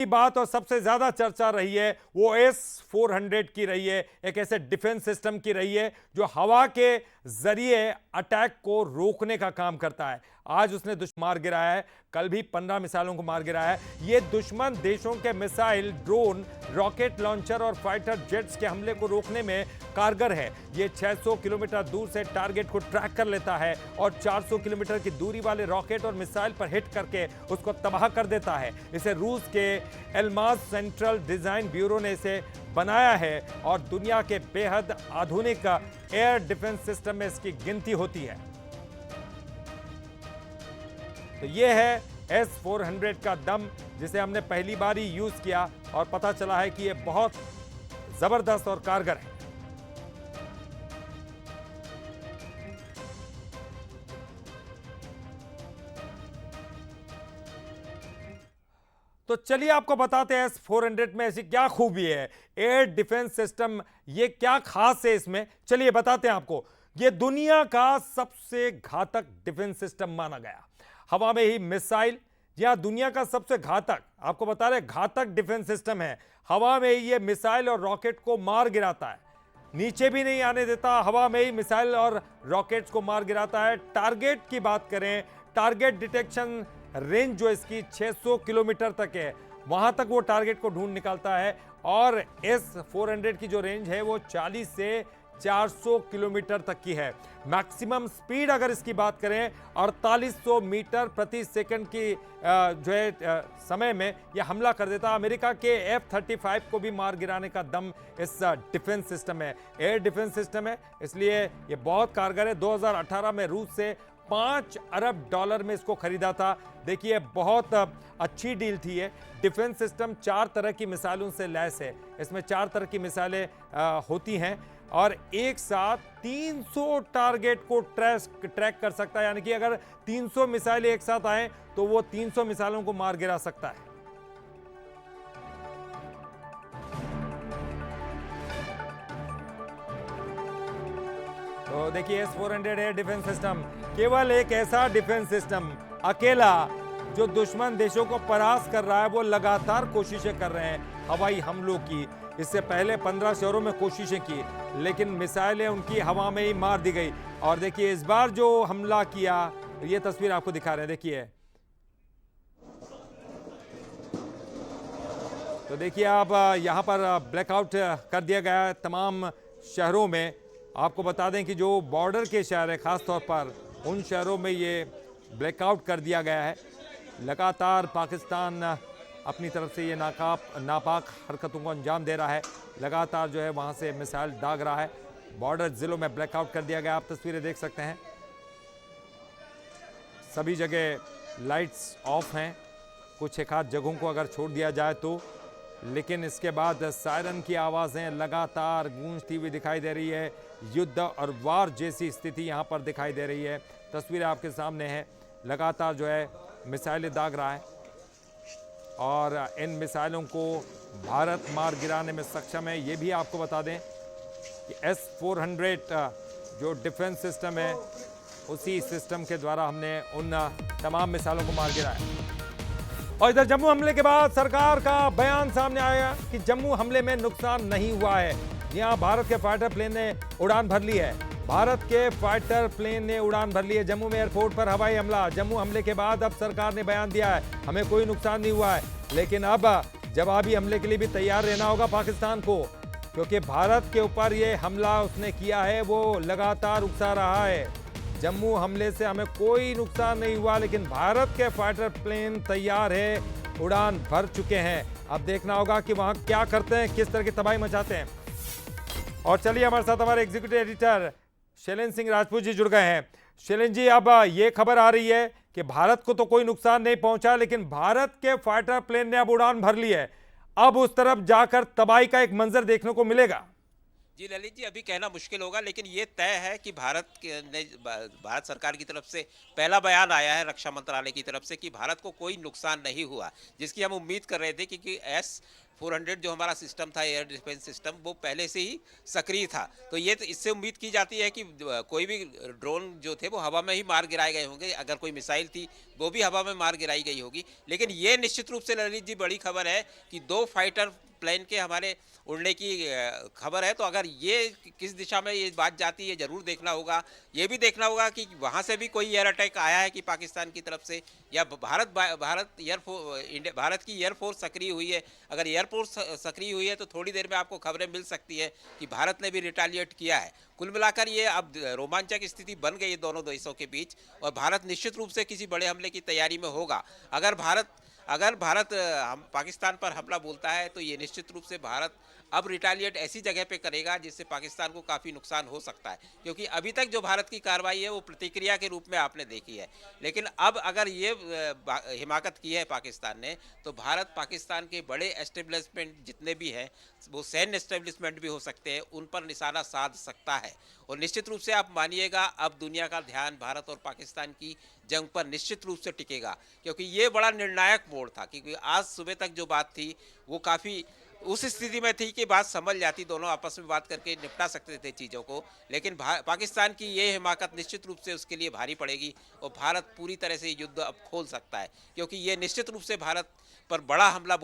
की बात और सबसे ज्यादा चर्चा रही है वो S-400 की रही है, एक ऐसे डिफेंस सिस्टम की रही है जो हवा के जरिए अटैक को रोकने का काम करता है। आज उसने दुश्मन मार गिराया है, कल भी 15 मिसाइलों को मार गिराया है। ये दुश्मन देशों के मिसाइल, ड्रोन, रॉकेट लॉन्चर और फाइटर जेट्स के हमले को रोकने में कारगर है। ये 600 किलोमीटर दूर से टारगेट को ट्रैक कर लेता है और 400 किलोमीटर की दूरी वाले रॉकेट और मिसाइल पर हिट करके उसको तबाह कर देता है। इसे रूस के एल्मास सेंट्रल डिजाइन ब्यूरो ने इसे बनाया है और दुनिया के बेहद आधुनिक एयर डिफेंस सिस्टम में इसकी गिनती होती है। तो यह है S-400 का दम, जिसे हमने पहली बार ही यूज किया और पता चला है कि यह बहुत जबरदस्त और कारगर है। तो चलिए आपको बताते हैं S-400 में ऐसी क्या खूबी है, एयर डिफेंस सिस्टम ये क्या खास है इसमें। चलिए बताते हैं आपको। ये दुनिया का सबसे घातक डिफेंस सिस्टम माना गया। हवा में ही मिसाइल, यह दुनिया का सबसे घातक, आपको बता रहे घातक डिफेंस सिस्टम है। हवा में ही ये मिसाइल और रॉकेट को मार गिराता है, नीचे भी नहीं आने देता, हवा में ही मिसाइल और रॉकेट्स को मार गिराता है। टारगेट की बात करें, टारगेट डिटेक्शन रेंज जो इसकी 600 किलोमीटर तक है, वहां तक वो टारगेट को ढूंढ निकालता है। और S-400 की जो रेंज है वो 40 से 400 किलोमीटर तक की है। मैक्सिमम स्पीड अगर इसकी बात करें 4800 मीटर प्रति सेकंड की जो है समय में यह हमला कर देता। अमेरिका के F-35 को भी मार गिराने का दम इस डिफेंस सिस्टम है। एयर डिफेंस सिस्टम है, इसलिए यह बहुत कारगर है। 2018 में रूस से $5 अरब में इसको खरीदा था। देखिए बहुत अच्छी डील थी ये। डिफेंस सिस्टम 4 तरह की मिसाइलों से लैस है। इसमें 4 तरह की मिसाइलें होती हैं और एक साथ 300 टारगेट को ट्रैक कर सकता है। यानी कि अगर 300 मिसाइलें एक साथ आए तो वो 300 मिसाइलों को मार गिरा सकता है। तो देखिए S-400 एयर डिफेंस सिस्टम केवल एक ऐसा डिफेंस सिस्टम अकेला जो दुश्मन देशों को परास्त कर रहा है। वो लगातार कोशिशें कर रहे हैं हवाई हमलों की। इससे पहले 15 शहरों में कोशिशें की, लेकिन मिसाइलें उनकी हवा में ही मार दी गई। और देखिए इस बार जो हमला किया, ये तस्वीर आपको दिखा रहे हैं, देखिए। तो देखिए आप यहाँ पर ब्लैकआउट कर दिया गया है तमाम शहरों में। आपको बता दें कि जो बॉर्डर के शहर है, खासतौर पर उन शहरों में ये ब्लैकआउट कर दिया गया है। लगातार पाकिस्तान अपनी तरफ से ये नापाक हरकतों को अंजाम दे रहा है। लगातार जो है वहाँ से मिसाइल दाग रहा है। बॉर्डर ज़िलों में ब्लैकआउट कर दिया गया। आप तस्वीरें देख सकते हैं, सभी जगह लाइट्स ऑफ हैं, कुछ एक आध जगहों को अगर छोड़ दिया जाए तो। लेकिन इसके बाद सायरन की आवाज़ें लगातार गूंजती हुई दिखाई दे रही है। युद्ध और वार जैसी स्थिति यहाँ पर दिखाई दे रही है। तस्वीरें आपके सामने हैं, लगातार जो है मिसाइलें दाग रहा है और इन मिसाइलों को भारत मार गिराने में सक्षम है। ये भी आपको बता दें कि S-400 जो डिफेंस सिस्टम है, उसी सिस्टम के द्वारा हमने उन तमाम मिसाइलों को मार गिराया। और इधर जम्मू हमले के बाद सरकार का बयान सामने आया कि जम्मू हमले में नुकसान नहीं हुआ है। यहाँ भारत के फाइटर प्लेन ने उड़ान भर ली है। भारत के फाइटर प्लेन ने उड़ान भर ली है। जम्मू में एयरपोर्ट पर हवाई हमला। जम्मू हमले के बाद अब सरकार ने बयान दिया है, हमें कोई नुकसान नहीं हुआ है, लेकिन अब जवाबी हमले के लिए भी तैयार रहना होगा पाकिस्तान को, क्योंकि भारत के ऊपर ये हमला उसने किया है, वो लगातार उकसा रहा है। जम्मू हमले से हमें कोई नुकसान नहीं हुआ, लेकिन भारत के फाइटर प्लेन तैयार है, उड़ान भर चुके हैं। अब देखना होगा कि वहां क्या करते हैं, किस तरह की तबाही मचाते हैं। और चलिए हमारे साथ हमारे एग्जीक्यूटिव एडिटर शैलेंद्र सिंह राजपूत जी जुड़ गए हैं। शैलेंद्र जी, अब ये खबर आ रही है कि भारत को तो कोई नुकसान नहीं पहुंचा, लेकिन भारत के फाइटर प्लेन ने अब उड़ान भर ली है। अब उस तरफ जाकर तबाही का एक मंजर देखने को मिलेगा। जी ललित जी, अभी कहना मुश्किल होगा, लेकिन ये तय है कि भारत सरकार की तरफ से पहला बयान आया है रक्षा मंत्रालय की तरफ से कि भारत को कोई नुकसान नहीं हुआ, जिसकी हम उम्मीद कर रहे थे, क्योंकि 400 जो हमारा सिस्टम था एयर डिफेंस सिस्टम, वो पहले से ही सक्रिय था। तो ये तो इससे उम्मीद की जाती है कि कोई भी ड्रोन जो थे वो हवा में ही मार गिराए गए होंगे। अगर कोई मिसाइल थी वो भी हवा में मार गिराई गई होगी। लेकिन ये निश्चित रूप से ललित जी बड़ी खबर है कि 2 फाइटर प्लेन के हमारे उड़ने की खबर है। तो अगर ये किस दिशा में ये बात जाती है ज़रूर देखना होगा। ये भी देखना होगा कि वहाँ से भी कोई एयर अटैक आया है कि पाकिस्तान की तरफ से, या भारत की एयरफोर्स सक्रिय हुई है। अगर एयरफोर्स सक्रिय हुई है तो थोड़ी देर में आपको खबरें मिल सकती है कि भारत ने भी रिटालिएट किया है। कुल मिलाकर ये अब रोमांचक स्थिति बन गई है दोनों देशों के बीच, और भारत निश्चित रूप से किसी बड़े हमले की तैयारी में होगा। अगर भारत हम पाकिस्तान पर हमला बोलता है तो ये निश्चित रूप से भारत अब रिटालिएट ऐसी जगह पे करेगा जिससे पाकिस्तान को काफ़ी नुकसान हो सकता है, क्योंकि अभी तक जो भारत की कार्रवाई है वो प्रतिक्रिया के रूप में आपने देखी है। लेकिन अब अगर ये हिमाकत की है पाकिस्तान ने, तो भारत पाकिस्तान के बड़े एस्टेब्लिशमेंट जितने भी हैं, वो सैन्य एस्टेब्लिशमेंट भी हो सकते हैं, उन पर निशाना साध सकता है। और निश्चित रूप से आप मानिएगा अब दुनिया का ध्यान भारत और पाकिस्तान की जंग पर निश्चित रूप से टिकेगा, क्योंकि ये बड़ा निर्णायक मोड़ था। क्योंकि आज सुबह तक जो बात थी वो काफ़ी उस स्थिति में थी कि बात समझ जाती, दोनों आपस में बात करके निपटा सकते थे चीज़ों को। लेकिन पाकिस्तान की ये हिमाकत निश्चित रूप से उसके लिए भारी पड़ेगी, और भारत पूरी तरह से युद्ध अब खोल सकता है, क्योंकि ये निश्चित रूप से भारत पर बड़ा हमला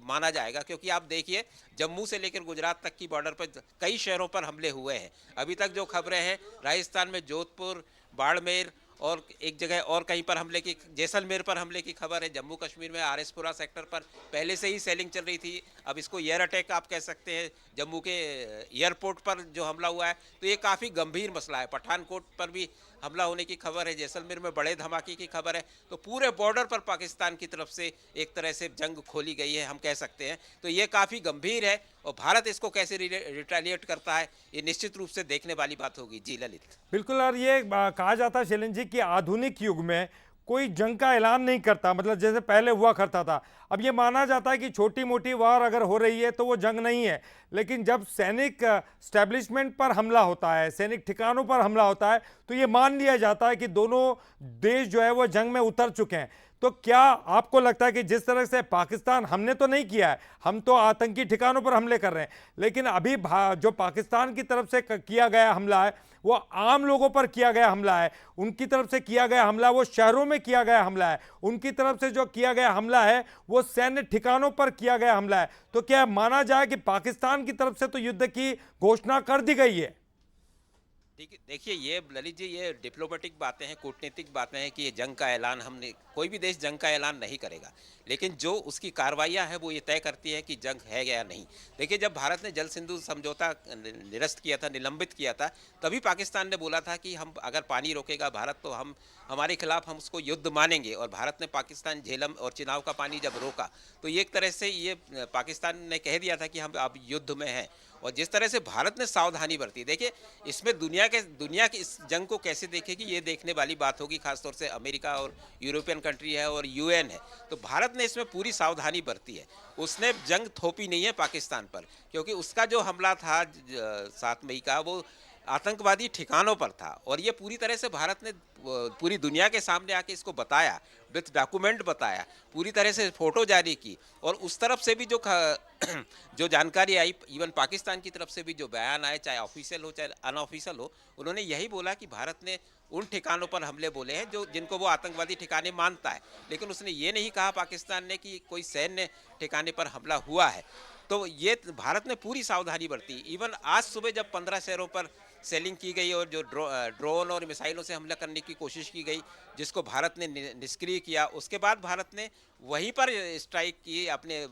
माना जाएगा। क्योंकि आप देखिए जम्मू से लेकर गुजरात तक की बॉर्डर पर कई शहरों पर हमले हुए हैं। अभी तक जो खबरें हैं, राजस्थान में जोधपुर, बाड़मेर और एक जगह और कहीं पर हमले की, जैसलमेर पर हमले की खबर है। जम्मू कश्मीर में आरएसपुरा सेक्टर पर पहले से ही सेलिंग चल रही थी, अब इसको एयर अटैक आप कह सकते हैं। जम्मू के एयरपोर्ट पर जो हमला हुआ है, तो ये काफ़ी गंभीर मसला है। पठानकोट पर भी हमला होने की खबर है, जैसलमेर में बड़े धमाके की खबर है। तो पूरे बॉर्डर पर पाकिस्तान की तरफ से एक तरह से जंग खोली गई है, हम कह सकते हैं। तो ये काफ़ी गंभीर है, और भारत इसको कैसे रिटेलिएट करता है ये निश्चित रूप से देखने वाली बात होगी। जी ललित। बिल्कुल। और ये कहा जाता है शैलेंद्र जी कि आधुनिक युग में कोई जंग का ऐलान नहीं करता, मतलब जैसे पहले हुआ करता था। अब ये माना जाता है कि छोटी मोटी वार अगर हो रही है तो वो जंग नहीं है, लेकिन जब सैनिक स्टैब्लिशमेंट पर हमला होता है, सैनिक ठिकानों पर हमला होता है, तो ये मान लिया जाता है कि दोनों देश जो है वो जंग में उतर चुके हैं। तो क्या आपको लगता है कि जिस तरह से पाकिस्तान, हमने तो नहीं किया है, हम तो आतंकी ठिकानों पर हमले कर रहे हैं, लेकिन अभी जो पाकिस्तान की तरफ से किया गया हमला है वो आम लोगों पर किया गया हमला है, उनकी तरफ से किया गया हमला वो शहरों में किया गया हमला है, उनकी तरफ से जो किया गया हमला है वो सैन्य ठिकानों पर किया गया हमला है। तो क्या माना जाए कि पाकिस्तान की तरफ से तो युद्ध की घोषणा कर दी गई है? देखिए ये ललित जी, ये डिप्लोमेटिक बातें हैं, कूटनीतिक बातें हैं कि ये जंग का ऐलान, हमने कोई भी देश जंग का ऐलान नहीं करेगा, लेकिन जो उसकी कार्रवाइयाँ हैं वो ये तय करती हैं कि जंग है या नहीं। देखिए जब भारत ने जल सिंधु समझौता निरस्त किया था, निलंबित किया था, तभी पाकिस्तान ने बोला था कि हम अगर पानी रोकेगा भारत तो हम हमारे खिलाफ हम उसको युद्ध मानेंगे। और भारत ने पाकिस्तान झेलम और चिनाब का पानी जब रोका तो ये एक तरह से ये पाकिस्तान ने कह दिया था कि हम अब युद्ध में हैं। और जिस तरह से भारत ने सावधानी बरती, देखिए इसमें दुनिया की इस जंग को कैसे देखेगी ये देखने वाली बात होगी। खासतौर से अमेरिका और यूरोपियन कंट्री है और यूएन है, तो भारत ने इसमें पूरी सावधानी बरती है। उसने जंग थोपी नहीं है पाकिस्तान पर, क्योंकि उसका जो हमला था 7 मई का, वो आतंकवादी ठिकानों पर था। और ये पूरी तरह से भारत ने पूरी दुनिया के सामने आके इसको बताया, विथ डॉक्यूमेंट बताया, पूरी तरह से फोटो जारी की। और उस तरफ से भी जो जानकारी आई, इवन पाकिस्तान की तरफ से भी जो बयान आए, चाहे ऑफिशियल हो चाहे अनऑफिशियल हो, उन्होंने यही बोला कि भारत ने उन ठिकानों पर हमले बोले हैं जिनको वो आतंकवादी ठिकाने मानता है। लेकिन उसने ये नहीं कहा पाकिस्तान ने कि कोई सैन्य ठिकाने पर हमला हुआ है। तो ये भारत ने पूरी सावधानी बरती। इवन आज सुबह जब 15 शहरों पर सेलिंग की गई और जो ड्रोन और मिसाइलों से हमला करने की कोशिश की गई, जिसको भारत ने निष्क्रिय किया, उसके बाद भारत ने वहीं पर स्ट्राइक की। अपने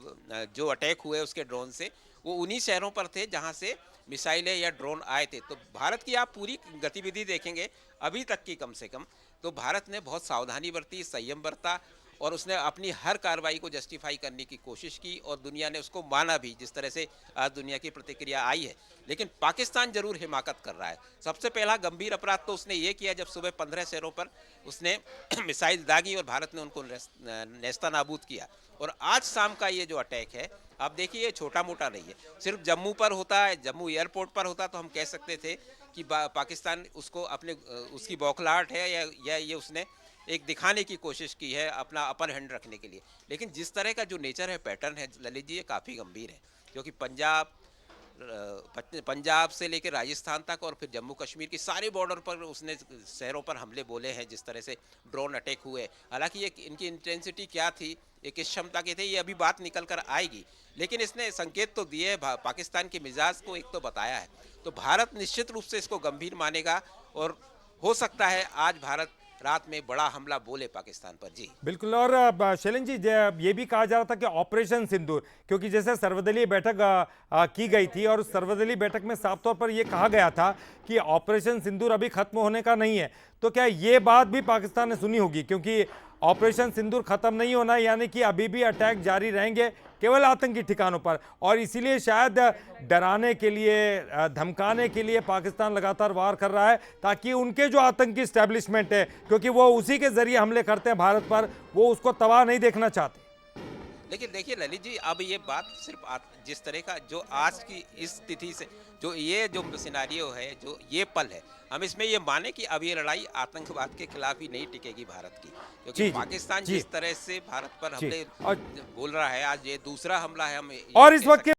जो अटैक हुए उसके ड्रोन से, वो उन्हीं शहरों पर थे जहां से मिसाइलें या ड्रोन आए थे। तो भारत की आप पूरी गतिविधि देखेंगे अभी तक की, कम से कम तो भारत ने बहुत सावधानी बरती, संयम बरता, और उसने अपनी हर कार्रवाई को जस्टिफाई करने की कोशिश की, और दुनिया ने उसको माना भी, जिस तरह से आज दुनिया की प्रतिक्रिया आई है। लेकिन पाकिस्तान जरूर हिमाकत कर रहा है। सबसे पहला गंभीर अपराध तो उसने ये किया जब सुबह 15 शहरों पर उसने मिसाइल दागी और भारत ने उनको नेस्ता नाबूद किया। और आज शाम का ये जो अटैक है, आप देखिए ये छोटा मोटा नहीं है। सिर्फ जम्मू पर होता है, जम्मू एयरपोर्ट पर होता तो हम कह सकते थे कि पाकिस्तान उसको अपने उसकी बौखलाहट है, या ये उसने एक दिखाने की कोशिश की है अपना अपर हैंड रखने के लिए। लेकिन जिस तरह का जो नेचर है, पैटर्न है ललित जी, ये काफ़ी गंभीर है, क्योंकि पंजाब से लेकर राजस्थान तक और फिर जम्मू कश्मीर की सारे बॉर्डर पर उसने शहरों पर हमले बोले हैं, जिस तरह से ड्रोन अटैक हुए। हालांकि ये इनकी इंटेंसिटी क्या थी, ये किस क्षमता के थे, ये अभी बात निकल कर आएगी। लेकिन इसने संकेत तो दिए है, पाकिस्तान के मिजाज को एक तो बताया है। तो भारत निश्चित रूप से इसको गंभीर मानेगा और हो सकता है आज भारत रात में बड़ा हमला बोले पाकिस्तान पर। जी बिल्कुल। और शैलेंद्र जी, ये भी कहा जा रहा था कि ऑपरेशन सिंदूर, क्योंकि जैसे सर्वदलीय बैठक की गई थी और उस सर्वदलीय बैठक में साफ तौर पर यह कहा गया था कि ऑपरेशन सिंदूर अभी खत्म होने का नहीं है, तो क्या ये बात भी पाकिस्तान ने सुनी होगी? क्योंकि ऑपरेशन सिंदूर खत्म नहीं होना, यानी कि अभी भी अटैक जारी रहेंगे केवल आतंकी ठिकानों पर, और इसीलिए शायद डराने के लिए, धमकाने के लिए पाकिस्तान लगातार वार कर रहा है, ताकि उनके जो आतंकी स्टैब्लिशमेंट है, क्योंकि वो उसी के जरिए हमले करते हैं भारत पर, वो उसको तबाह नहीं देखना चाहते। लेकिन देखिए ललित जी, अब ये बात सिर्फ जिस तरह का जो आज की इस स्थिति से जो ये जो सिनारियो है, जो ये पल है, हम इसमें ये माने कि अब ये लड़ाई आतंकवाद के खिलाफ ही नहीं टिकेगी भारत की, क्योंकि जी, पाकिस्तान जी, जिस तरह से भारत पर जी। हमले और बोल रहा है, आज ये दूसरा हमला है, हम ये और इस कह वक्त सकते हैं।